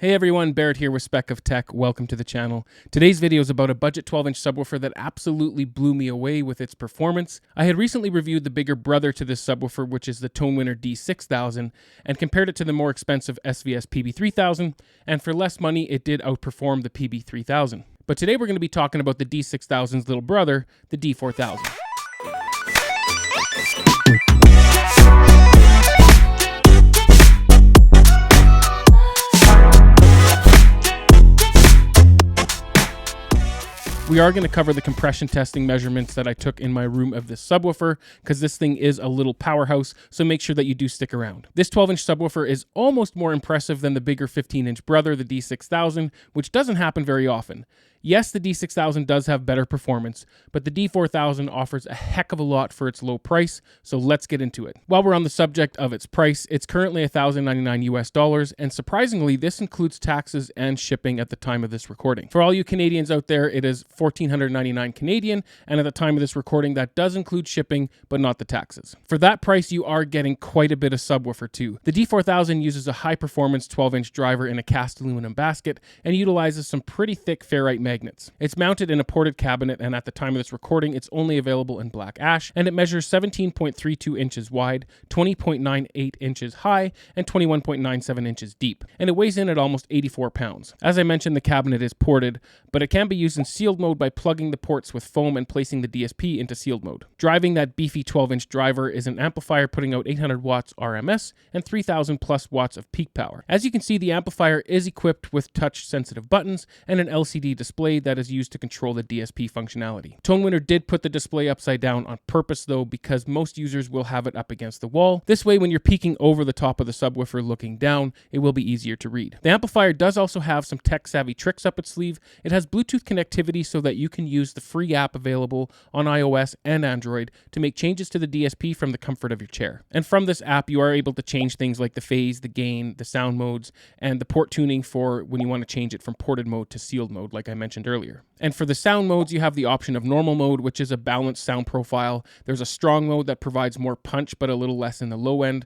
Hey everyone, Barrett here with Spec of Tech. Welcome to the channel. Today's video is about a budget 12-inch subwoofer that absolutely blew me away with its performance. I had recently reviewed the bigger brother to this subwoofer, which is the Tonewinner D4000, and compared it to the more expensive SVS PB3000, and for less money, it did outperform the PB3000. But today we're going to be talking about the D6000's little brother, the D4000. We are going to cover the compression testing measurements that I took in my room of this subwoofer, because this thing is a little powerhouse, so make sure that you do stick around. This 12-inch subwoofer is almost more impressive than the bigger 15-inch brother, the D6000, which doesn't happen very often. Yes, the D6000 does have better performance, but the D4000 offers a heck of a lot for its low price, so let's get into it. While we're on the subject of its price, it's currently $1,099 US, and surprisingly, this includes taxes and shipping at the time of this recording. For all you Canadians out there, it is $1,499 Canadian, and at the time of this recording, that does include shipping, but not the taxes. For that price, you are getting quite a bit of subwoofer too. The D4000 uses a high-performance 12-inch driver in a cast aluminum basket, and utilizes some pretty thick ferrite magnets. It's mounted in a ported cabinet, and at the time of this recording, it's only available in black ash, and it measures 17.32 inches wide, 20.98 inches high, and 21.97 inches deep, and it weighs in at almost 84 pounds. As I mentioned, the cabinet is ported, but it can be used in sealed mode by plugging the ports with foam and placing the DSP into sealed mode. Driving that beefy 12-inch driver is an amplifier putting out 800 watts RMS and 3,000 plus watts of peak power. As you can see, the amplifier is equipped with touch-sensitive buttons and an LCD display that is used to control the DSP functionality. Tonewinner did put the display upside down on purpose though, because most users will have it up against the wall. This way, when you're peeking over the top of the subwoofer looking down, it will be easier to read. The amplifier does also have some tech-savvy tricks up its sleeve. It has Bluetooth connectivity so that you can use the free app available on iOS and Android to make changes to the DSP from the comfort of your chair. And from this app, you are able to change things like the phase, the gain, the sound modes, and the port tuning for when you want to change it from ported mode to sealed mode, like I mentioned earlier. And for the sound modes, you have the option of normal mode, which is a balanced sound profile. There's a strong mode that provides more punch, but a little less in the low end,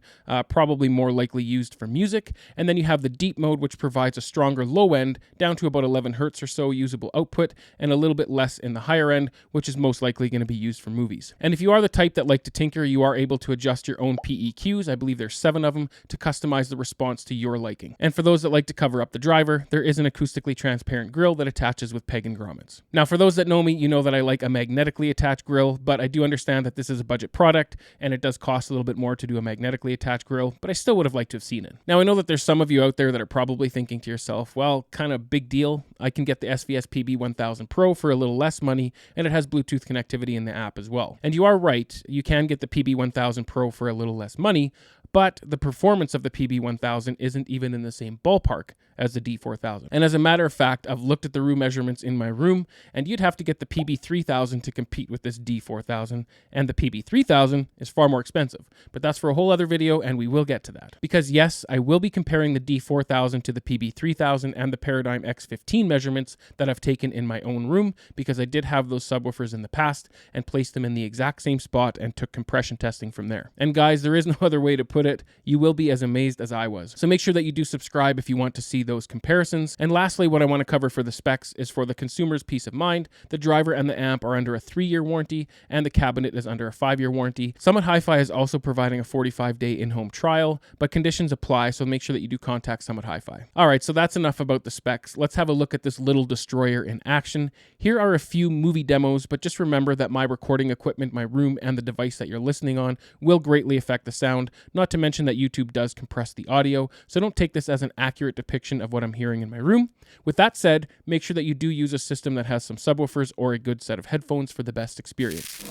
probably more likely used for music. And then you have the deep mode, which provides a stronger low end, down to about 11 hertz or so usable output, and a little bit less in the higher end, which is most likely going to be used for movies. And if you are the type that like to tinker, you are able to adjust your own PEQs. I believe there's 7 of them to customize the response to your liking. And for those that like to cover up the driver, there is an acoustically transparent grille that attaches with peg and grommets. Now, for those that know me, you know that I like a magnetically attached grill, but I do understand that this is a budget product and it does cost a little bit more to do a magnetically attached grill, but I still would have liked to have seen it. Now, I know that there's some of you out there that are probably thinking to yourself, well, kind of big deal. I can get the SVS PB1000 Pro for a little less money, and it has Bluetooth connectivity in the app as well. And you are right, you can get the PB1000 Pro for a little less money, but the performance of the PB1000 isn't even in the same ballpark as the D4000. And as a matter of fact, I've looked at the REW measurements in my room, and you'd have to get the PB3000 to compete with this D4000, and the PB3000 is far more expensive. But that's for a whole other video, and we will get to that. Because yes, I will be comparing the D4000 to the PB3000 and the Paradigm X15 measurements that I've taken in my own room, because I did have those subwoofers in the past and placed them in the exact same spot and took compression testing from there. And guys, there is no other way to put it. You will be as amazed as I was. So make sure that you do subscribe if you want to see those comparisons. And lastly, what I want to cover for the specs is for the consumer's peace of mind. The driver and the amp are under a 3-year warranty, and the cabinet is under a 5-year warranty. Summit Hi-Fi is also providing a 45-day in-home trial, but conditions apply, so make sure that you do contact Summit Hi-Fi. All right, so that's enough about the specs. Let's have a look at this little destroyer in action. Here are a few movie demos, but just remember that my recording equipment, my room, and the device that you're listening on will greatly affect the sound, not to mention that YouTube does compress the audio, so don't take this as an accurate depiction of what I'm hearing in my room. With that said, make sure that you do use a system that has some subwoofers or a good set of headphones for the best experience.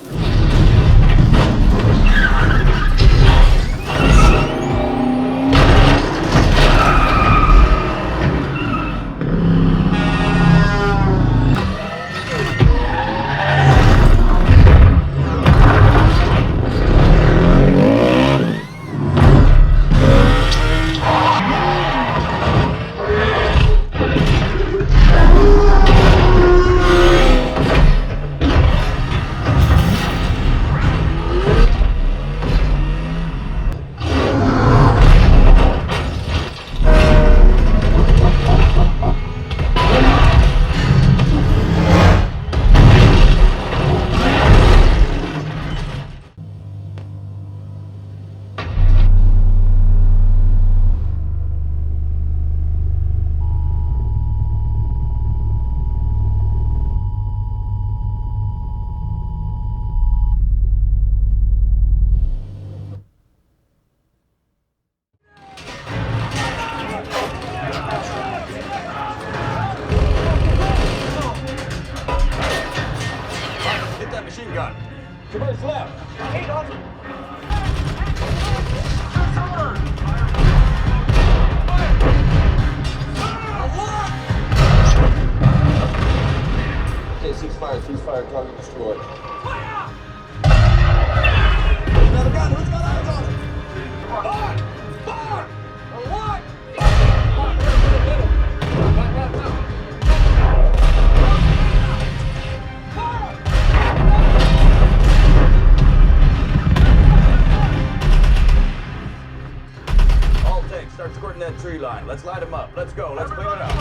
fire, ceasefire, target destroyed. Fire! Who's got a gun? Who's got eyes on him? Fire! Fire! What? All tanks, start squirting that tree line. Let's light them up. Let's go. Let's clean it up.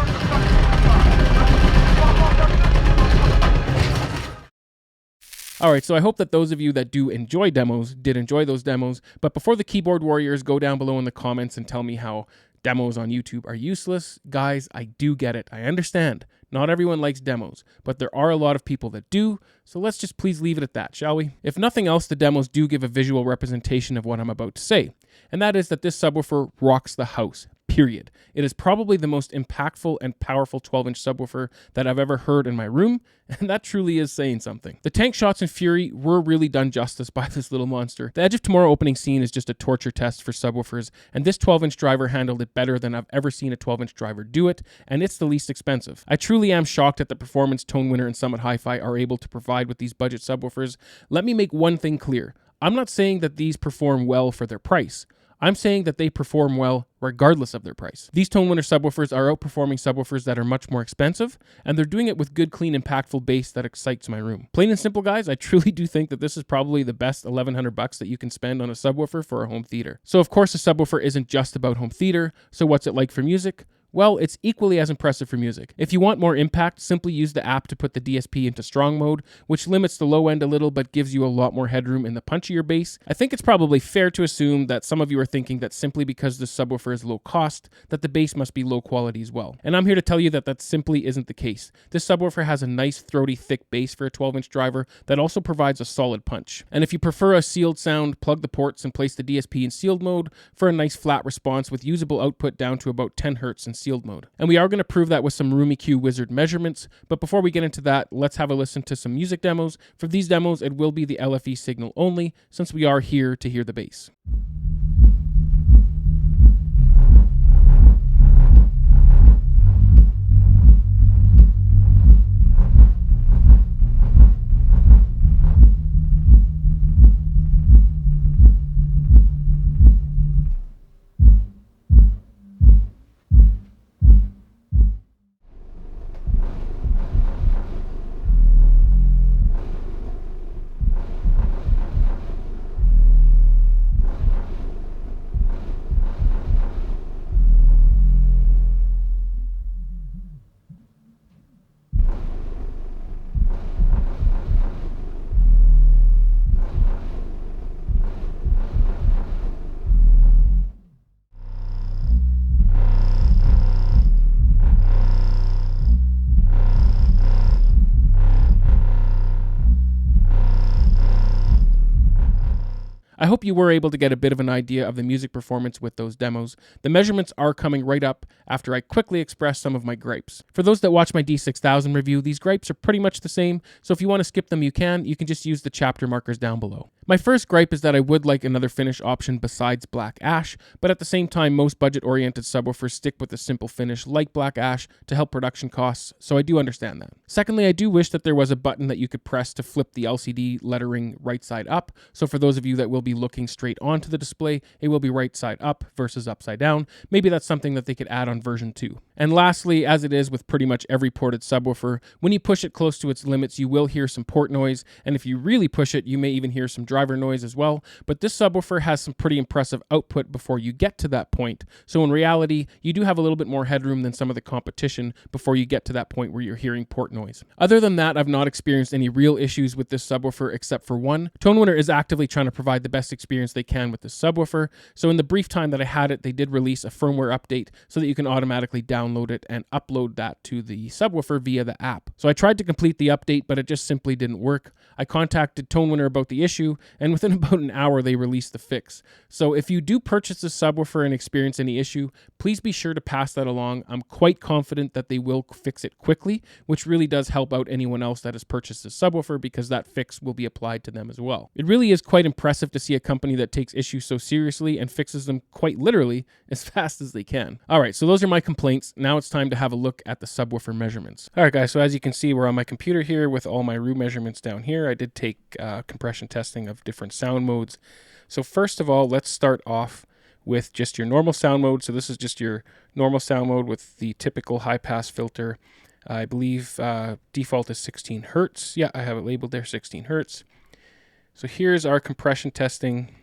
All right, so I hope that those of you that do enjoy demos did enjoy those demos. But before the keyboard warriors go down below in the comments and tell me how demos on YouTube are useless, guys, I do get it. I understand. Not everyone likes demos, but there are a lot of people that do, so let's just please leave it at that, shall we? If nothing else, the demos do give a visual representation of what I'm about to say, and that is that this subwoofer rocks the house, period. It is probably the most impactful and powerful 12-inch subwoofer that I've ever heard in my room, and that truly is saying something. The tank shots and fury were really done justice by this little monster. The Edge of Tomorrow opening scene is just a torture test for subwoofers, and this 12-inch driver handled it better than I've ever seen a 12-inch driver do it, and it's the least expensive. I truly am shocked at the performance Tonewinner and Summit Hi-Fi are able to provide with these budget subwoofers. Let me make one thing clear. I'm not saying that these perform well for their price. I'm saying that they perform well regardless of their price. These Tonewinner subwoofers are outperforming subwoofers that are much more expensive, and they're doing it with good, clean, impactful bass that excites my room. Plain and simple, guys, I truly do think that this is probably the best $1,100 that you can spend on a subwoofer for a home theater. So of course, a subwoofer isn't just about home theater, so what's it like for music? Well, it's equally as impressive for music. If you want more impact, simply use the app to put the DSP into strong mode, which limits the low end a little but gives you a lot more headroom in the punchier bass. I think it's probably fair to assume that some of you are thinking that simply because this subwoofer is low cost, that the bass must be low quality as well. And I'm here to tell you that that simply isn't the case. This subwoofer has a nice throaty thick bass for a 12-inch driver that also provides a solid punch. And if you prefer a sealed sound, plug the ports and place the DSP in sealed mode for a nice flat response with usable output down to about 10 Hz in sealed mode. And we are going to prove that with some REW Wizard measurements, but before we get into that, let's have a listen to some music demos. For these demos, it will be the LFE signal only, since we are here to hear the bass. I hope you were able to get a bit of an idea of the music performance with those demos. The measurements are coming right up after I quickly express some of my gripes. For those that watch my D6000 review, these gripes are pretty much the same, so if you want to skip them, you can just use the chapter markers down below. My first gripe is that I would like another finish option besides Black Ash, but at the same time, most budget-oriented subwoofers stick with a simple finish like Black Ash to help production costs, so I do understand that. Secondly, I do wish that there was a button that you could press to flip the LCD lettering right side up, so for those of you that will be looking straight onto the display, it will be right side up versus upside down. Maybe that's something that they could add on version 2. And lastly, as it is with pretty much every ported subwoofer, when you push it close to its limits, you will hear some port noise, and if you really push it, you may even hear some driver noise as well, but this subwoofer has some pretty impressive output before you get to that point, so in reality, you do have a little bit more headroom than some of the competition before you get to that point where you're hearing port noise. Other than that, I've not experienced any real issues with this subwoofer except for one. Tonewinner is actively trying to provide the best experience they can with this subwoofer, so in the brief time that I had it, they did release a firmware update so that you can automatically download it and upload that to the subwoofer via the app. So I tried to complete the update, but it just simply didn't work. I contacted Tonewinner about the issue, and within about an hour, they released the fix. So if you do purchase a subwoofer and experience any issue, please be sure to pass that along. I'm quite confident that they will fix it quickly, which really does help out anyone else that has purchased a subwoofer because that fix will be applied to them as well. It really is quite impressive to see a company that takes issues so seriously and fixes them quite literally as fast as they can. All right, so those are my complaints. Now it's time to have a look at the subwoofer measurements. All right, guys, so as you can see, we're on my computer here with all my REW measurements down here. I did take compression testing of different sound modes. So first of all, let's start off with just your normal sound mode. So this is just your normal sound mode with the typical high pass filter. I believe default is 16 hertz. Yeah, I have it labeled there, 16 hertz. So here's our compression testing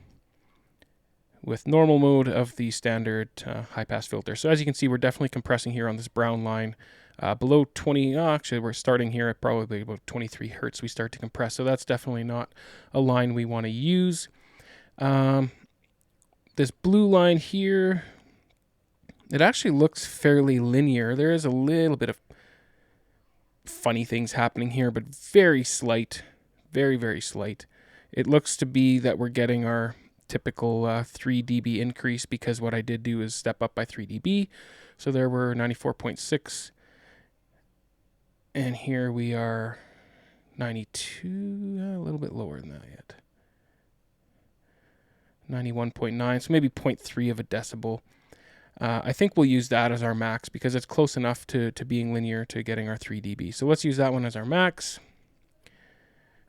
with normal mode of the standard high pass filter. So as you can see, we're definitely compressing here on this brown line. Below 20, actually we're starting here at probably about 23 hertz we start to compress. So that's definitely not a line we want to use. This blue line here, it actually looks fairly linear. There is a little bit of funny things happening here, but very slight, very, very slight. It looks to be that we're getting our typical 3 dB increase because what I did do is step up by 3 dB. So there we're 94.6. And here we are 92, a little bit lower than that yet. 91.9, so maybe 0.3 of a decibel. I think we'll use that as our max because it's close enough to being linear to getting our 3 dB. So let's use that one as our max.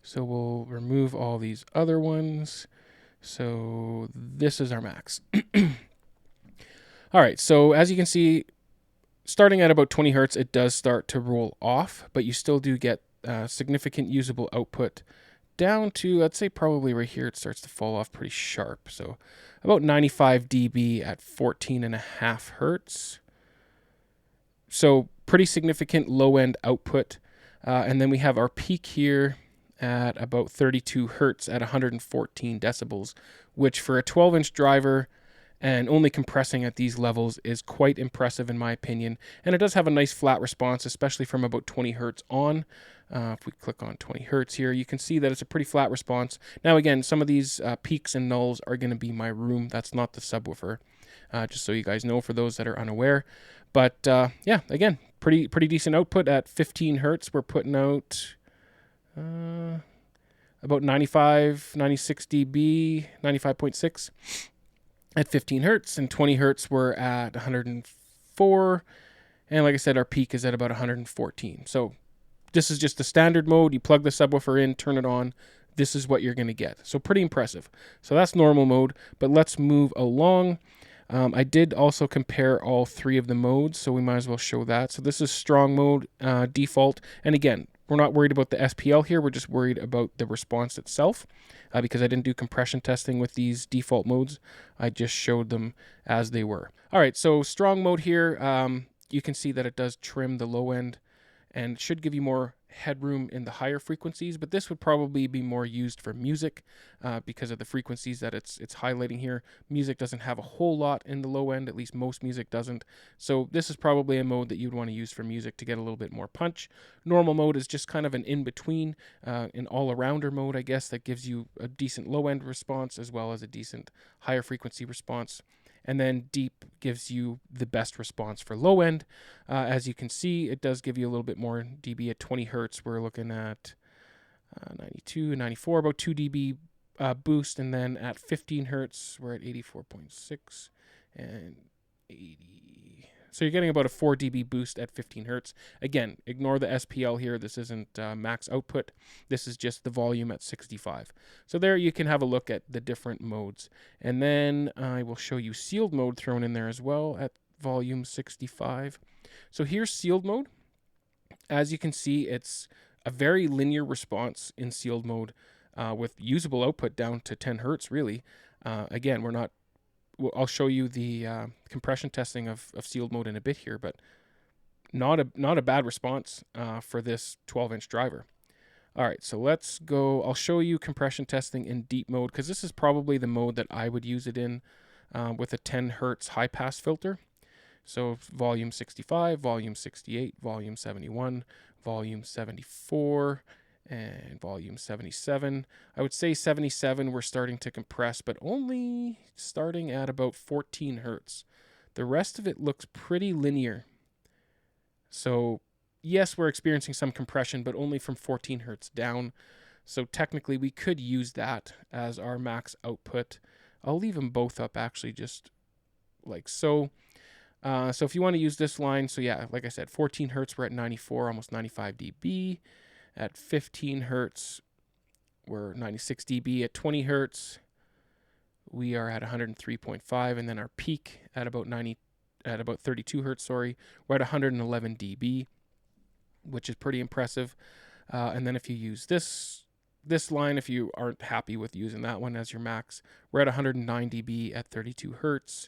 So we'll remove all these other ones. So this is our max. All right, so as you can see, starting at about 20 hertz, it does start to roll off, but you still do get significant usable output down to, I'd say probably right here, it starts to fall off pretty sharp. So about 95 dB at 14.5 hertz. So pretty significant low-end output. And then we have our peak here at about 32 hertz at 114 decibels, which for a 12-inch driver and only compressing at these levels is quite impressive in my opinion. And it does have a nice flat response, especially from about 20 hertz on. If we click on 20 hertz here, you can see that it's a pretty flat response. Now again, some of these peaks and nulls are going to be my room. That's not the subwoofer, just so you guys know for those that are unaware. But yeah, again, pretty decent output at 15 hertz. We're putting out about 96 dB, 95.6 at 15 hertz, and 20 hertz we're at 104. And like I said, our peak is at about 114. So this is just the standard mode. You plug the subwoofer in, turn it on. This is what you're going to get. So pretty impressive. So that's normal mode, but let's move along. I did also compare all three of the modes, so we might as well show that. So this is strong mode, default. And again, we're not worried about the SPL here. We're just worried about the response itself because I didn't do compression testing with these default modes. I just showed them as they were. All right, so strong mode here. You can see that it does trim the low end and should give you more headroom in the higher frequencies, but this would probably be more used for music because of the frequencies that it's highlighting here. Music doesn't have a whole lot in the low end, at least most music doesn't. So this is probably a mode that you'd want to use for music to get a little bit more punch. Normal mode is just kind of an in-between, an all-arounder mode, I guess, that gives you a decent low-end response as well as a decent higher frequency response. And then deep gives you the best response for low end. As you can see, it does give you a little bit more dB at 20 hertz. We're looking at 92, 94, about 2 dB boost. And then at 15 hertz, we're at 84.6 and 80. So you're getting about a 4 dB boost at 15 hertz. Again, ignore the SPL here. This isn't max output. This is just the volume at 65. So there you can have a look at the different modes. And then I will show you sealed mode thrown in there as well at volume 65. So here's sealed mode. As you can see, it's a very linear response in sealed mode with usable output down to 10 hertz, really. Again, I'll show you the compression testing of sealed mode in a bit here, but not a bad response for this 12-inch driver. All right, so let's go. I'll show you compression testing in deep mode because this is probably the mode that I would use it in with a 10 hertz high-pass filter. So volume 65, volume 68, volume 71, volume 74, And volume 77. I would say 77 we're starting to compress, but only starting at about 14 hertz. The rest of it looks pretty linear. So yes, we're experiencing some compression, but only from 14 hertz down. So technically we could use that as our max output. I'll leave them both up actually, just like so. So if you want to use this line, so yeah, like I said, 14 hertz, we're at 94, almost 95 dB. At 15 hertz, we're 96 dB. At 20 hertz, we are at 103.5, and then our peak at about 32 hertz, sorry, we're at 111 dB, which is pretty impressive. And then if you use this line, if you aren't happy with using that one as your max, we're at 109 dB at 32 hertz.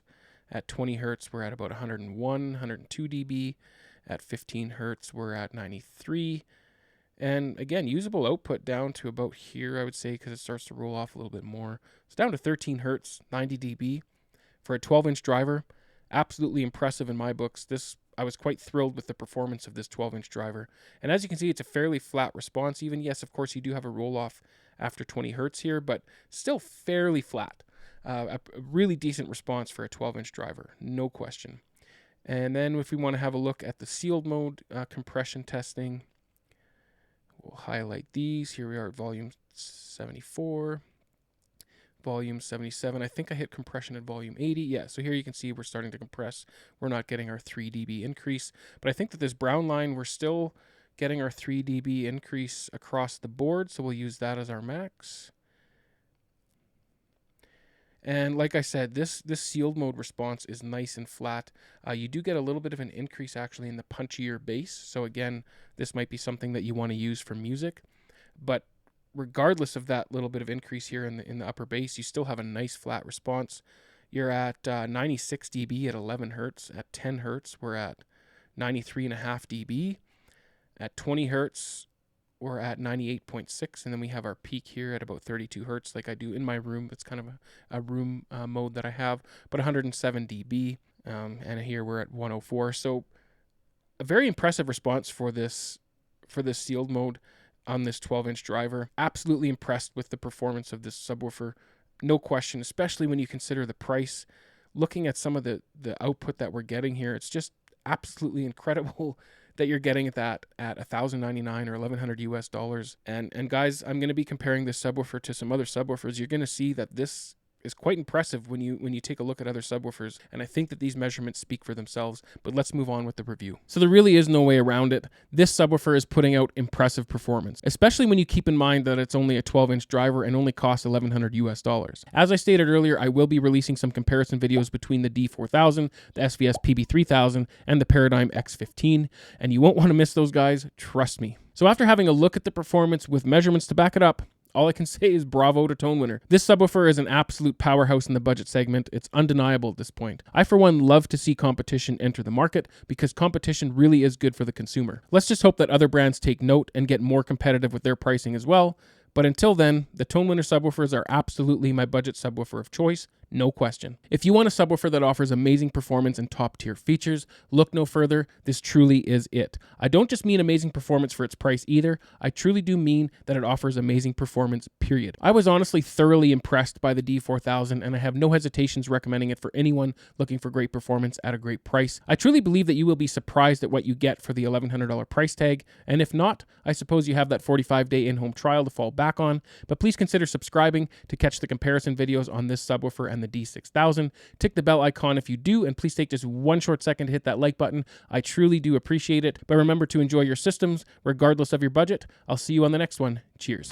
At 20 hertz, we're at about 102 dB. At 15 hertz, we're at 93. And again, usable output down to about here, I would say, because it starts to roll off a little bit more. It's down to 13 hertz, 90 dB. For a 12-inch driver, absolutely impressive in my books. I was quite thrilled with the performance of this 12-inch driver. And as you can see, it's a fairly flat response. Even, yes, of course, you do have a roll-off after 20 hertz here, but still fairly flat. A really decent response for a 12-inch driver, no question. And then if we want to have a look at the sealed mode compression testing, we'll highlight these. Here we are at volume 74, volume 77. I think I hit compression at volume 80. Yeah, so here you can see we're starting to compress. We're not getting our 3 dB increase, but I think that this brown line, we're still getting our 3 dB increase across the board, so we'll use that as our max. And like I said, this sealed mode response is nice and flat. You do get a little bit of an increase actually in the punchier bass. So again, this might be something that you want to use for music. But regardless of that little bit of increase here in the upper bass, you still have a nice flat response. You're at 96 dB at 11 hertz. At 10 hertz, we're at 93.5 dB. At 20 hertz, we're at 98.6, and then we have our peak here at about 32 hertz, like I do in my room. It's kind of a room mode that I have, but 107 dB, and here we're at 104. So a very impressive response for this sealed mode on this 12-inch driver. Absolutely impressed with the performance of this subwoofer, no question, especially when you consider the price. Looking at some of the output that we're getting here, it's just absolutely incredible that you're getting that at $1,099 or $1,100 US. And guys, I'm going to be comparing this subwoofer to some other subwoofers. You're going to see that this is quite impressive when you take a look at other subwoofers, and I think that these measurements speak for themselves. But let's move on with the review. So there really is no way around it. This subwoofer is putting out impressive performance, especially when you keep in mind that it's only a 12-inch driver and only costs $1,100 US. As I stated earlier, I will be releasing some comparison videos between the D4000, the SVS PB3000, and the Paradigm X15, and you won't want to miss those, guys, trust me. So after having a look at the performance with measurements to back it up, all I can say is bravo to Tonewinner. This subwoofer is an absolute powerhouse in the budget segment. It's undeniable at this point. I, for one, love to see competition enter the market because competition really is good for the consumer. Let's just hope that other brands take note and get more competitive with their pricing as well. But until then, the Tonewinner subwoofers are absolutely my budget subwoofer of choice, no question. If you want a subwoofer that offers amazing performance and top-tier features, look no further. This truly is it. I don't just mean amazing performance for its price either. I truly do mean that it offers amazing performance, period. I was honestly thoroughly impressed by the D4000, and I have no hesitations recommending it for anyone looking for great performance at a great price. I truly believe that you will be surprised at what you get for the $1,100 price tag, and if not, I suppose you have that 45-day in-home trial to fall back on, but please consider subscribing to catch the comparison videos on this subwoofer and the D6000. Tick the bell icon if you do, and please take just one short second to hit that like button. I truly do appreciate it, but remember to enjoy your systems regardless of your budget. I'll see you on the next one. Cheers.